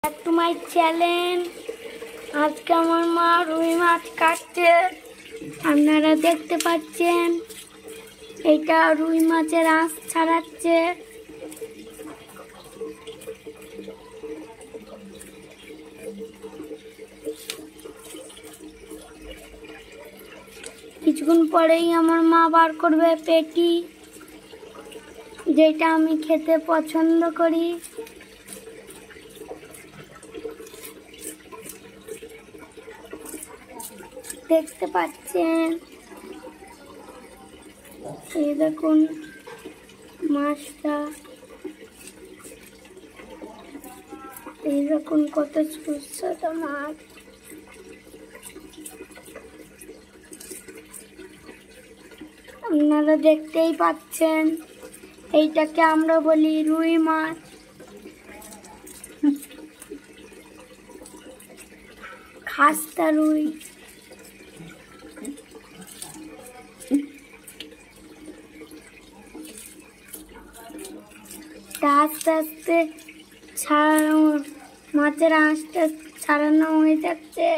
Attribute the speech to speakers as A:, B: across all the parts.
A: Back to my channel. আজকে আমার মা রুই মাছ কাটছে, আপনারা দেখতে পাচ্ছেন। এটা রুই মাছের আঁশ ছাড়াচ্ছে। কিছুক্ষণ পরেই আমার মা বার করবে পেটি, যেটা আমি খেতে পছন্দ করি। দেখতে পাচ্ছেন, এই দেখুন মাছটা, এই দেখুন কত সুস্বাদু মাছ। আপনারা দেখতেই পাচ্ছেন, এইটাকে আমরা বলি রুই মাছ। খাস্তা রুই। আস্তে আস্তে ছাড়ানো, মাছের আঁশটা ছাড়ানো হয়ে যাচ্ছে।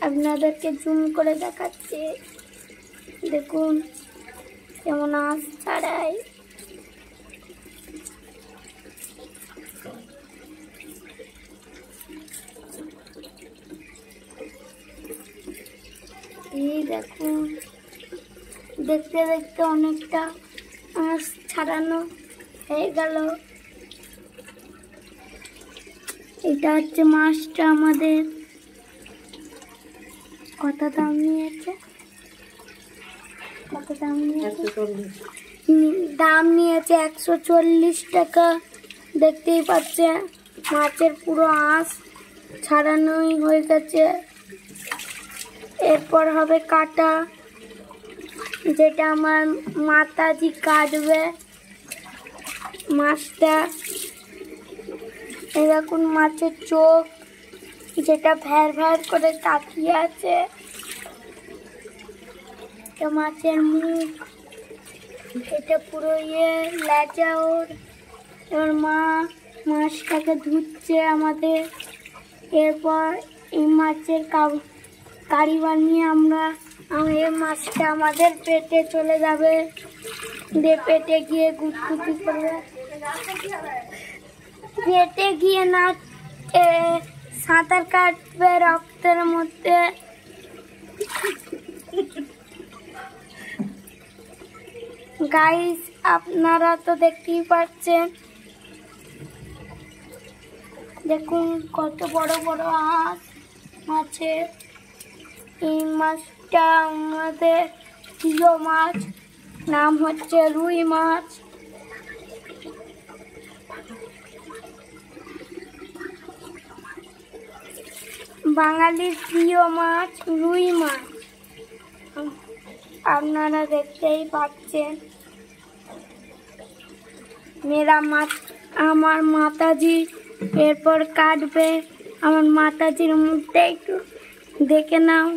A: আপনাদেরকে জুম করে দেখাচ্ছি, দেখুন কেমন আঁশ ছাড়াই। এই দেখুন, দেখতে দেখতে অনেকটা আঁশ ছাড়ানো হয়ে গেল। এটা হচ্ছে মাছটা আমাদের। কত দাম নিয়েছে? কত দাম নিয়েছে? দাম নিয়েছে 140 টাকা। দেখতেই পাচ্ছেন মাছের পুরো আঁশ ছাড়ানোই হয়ে গেছে। এরপর হবে কাটা, যেটা আমার মাতাজি কাটবে মাছটা। এরকম মাছের চোখ, যেটা ভ্যার ভ্যার করে তাকিয়ে আছে। মাছের মুখ, এটা পুরো লেজা ওর। এবার মা মাছটাকে ধুচ্ছে আমাদের। এরপর এই মাছের কারি বানিয়ে এই মাছটা আমাদের পেটে চলে যাবে। দিয়ে পেটে গিয়ে গুটগুটি করবে। পেটে গিয়ে না সাঁতার কাটবে রক্তের মধ্যে। গাইস, আপনারা তো দেখতেই পাচ্ছেন, দেখুন কত বড় বড় আঁশ আছে। এই মাছটা আমাদের প্রিয় মাছ, নাম হচ্ছে রুই মাছ। বাঙালির প্রিয় মাছ রুই মাছ, আপনারা দেখতেই পাচ্ছেন। মেরা মাছ, আমার মাতাজি এরপর কাটবে। আমার মাতাজির মুখটা একটু দেখে নাও।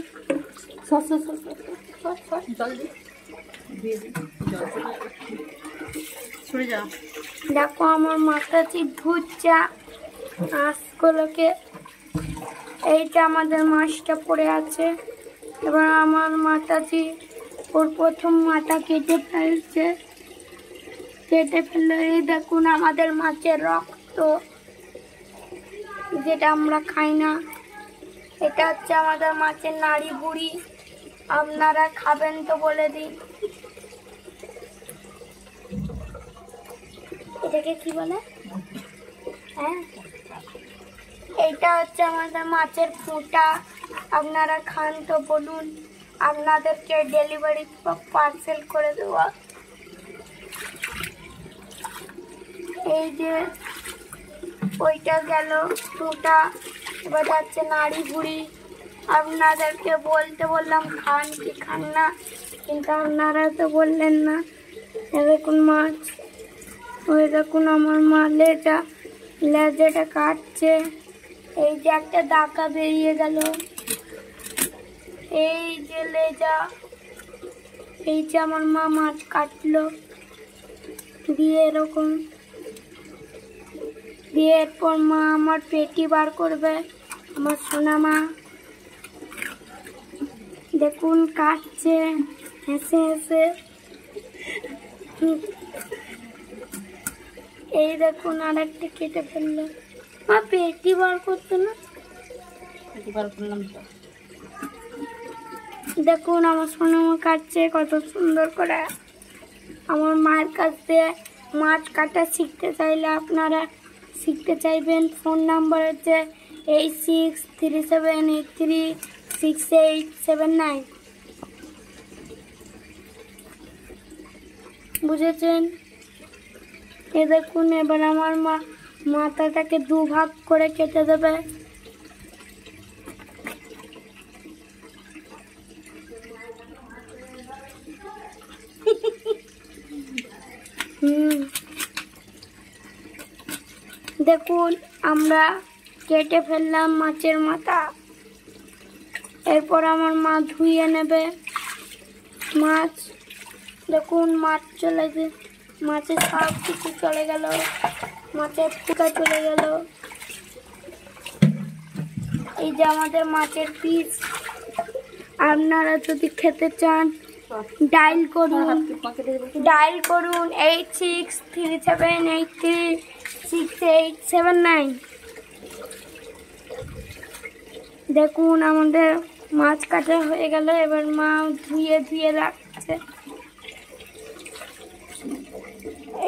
A: দেখো আমার মাতাজি ধুচ্চা আঁশগুলোকে। এইটা আমাদের মাছটা পড়ে আছে। এবার আমার মাতাজি ওর প্রথম মাথা কেটে ফেলছে। কেটে ফেললে এই দেখুন আমাদের মাছের রক্ত, যেটা আমরা খাই না। এটা হচ্ছে আমাদের মাছের নাড়ি বুড়ি। আপনারা খাবেন তো বলে দিন, এটাকে কি বলে? হ্যাঁ, এইটা হচ্ছে আমাদের মাছের ফোঁটা। আপনারা খান তো বলুন, আপনাদেরকে ডেলিভারি পার্সেল করে দেওয়া। এই যে ওইটা গেল ফোঁটা, এবার যাচ্ছে নাড়ি বুড়ি। আপনাদেরকে বলতে বললাম খান কি খান না, কিন্তু আপনারা তো বললেন না। দেখুন মাছ, ওই দেখুন আমার মা লেজাটা কাটছে। এই যে একটা দাকা বেরিয়ে গেল, এই যে লেজা। এই যে আমার মা মাছ কাটলো দিয়ে এরকম দিয়ে এরপর মা আমার পেটি বার করবে, আমার সোনা মা। দেখুন কাটছে হেসে হেসে। এই দেখুন আর একটা কেটে ফেললো। মা পেটি বার করতো না? পেটি বার করলাম তো। দেখুন আমার সোনা মা কাটছে কত সুন্দর করে। আমার মায়ের কাছ দিয়ে মাছ কাটা শিখতে চাইলে আপনারা শিখতে চাইবেন। ফোন নাম্বার হচ্ছে 8637836879। বুঝেছেন? এ দেখুন এবার আমার মা মাথাটাকে দুভাগ করে কেটে দেবে। দেখুন আমরা কেটে ফেললাম মাছের মাথা। এরপর আমার মা ধুয়ে নেবে মাছ। দেখুন মাছ চলে যে মাছের সব কিছু চলে গেল, মাছের ফুটা চলে গেল। এই যে আমাদের মাছের পিস। আপনারা যদি খেতে চান ডায়াল করুন 8637836879। দেখুন আমাদের মাছ কাটা হয়ে গেল। এবার মা ধুয়ে ধুয়ে রাখছে।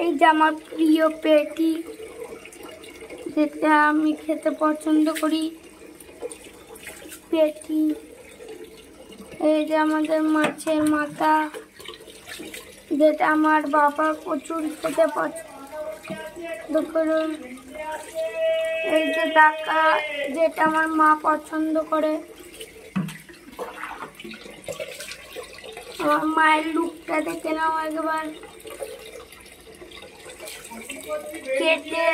A: এই যে আমার প্রিয় পেটি, যেটা আমি খেতে পছন্দ করি, পেটি। এই যে আমাদের মাছের মাথা, যেটা আমার বাবা প্রচুর খেতে পছন্দ করুন। এই যে ডাকা, যেটা আমার মা পছন্দ করে। আমার মায়ের লুকটা দেখে নাও একবার। কেটে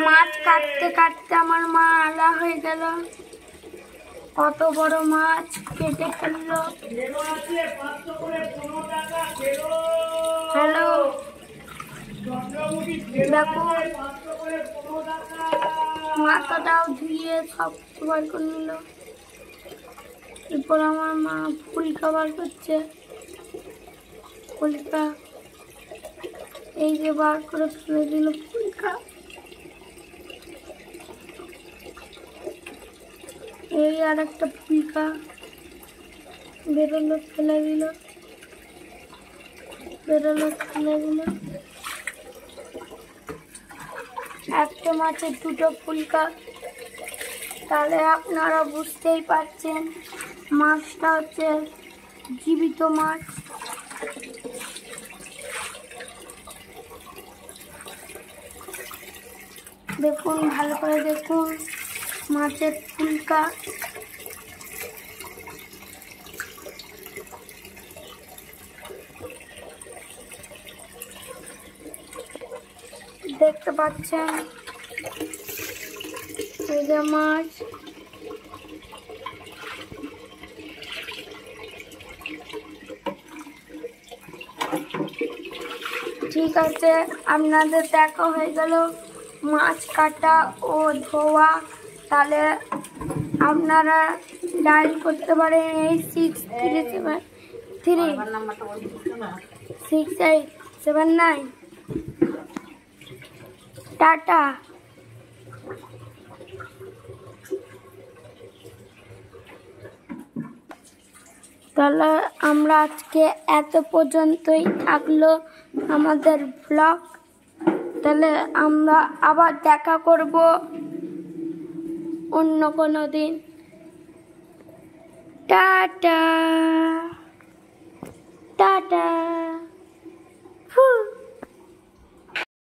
A: মাছ কাটতে কাটতে আমার মা আলা হয়ে গেল। কত বড় মাছ কেটে ফেললো। হ্যালো, দেখুন মাথাটাও ধুয়ে সব বার করে নিল। এরপর আমার মা ফুলকা বার করছে। ফুলকা এই যে বার করে ফেলে দিল ফুলকা। এই আর একটা ফুলকা বেরোলো, ফেলে দিল, বেরোলো, ফেলে দিল। একটা মাছের দুটো ফুলকা। তাহলে আপনারা বুঝতেই পারছেন মাছটা হচ্ছে জীবিত মাছ। দেখুন ভালো করে দেখুন মাছের ফুলকা। দেখতে পাচ্ছেন এই যে মাছ। ঠিক আছে, আপনাদের দেখা হয়ে গেল মাছ কাটা ও ধোয়া। তাহলে আপনারা ডায়াল করতে পারেন 8637836879। টাটা। তাহলে আমরা আজকে এত পর্যন্তই থাকলো আমাদের ব্লগ। তাহলে আমরা আবার দেখা করব অন্য কোনো দিন। Tata tata.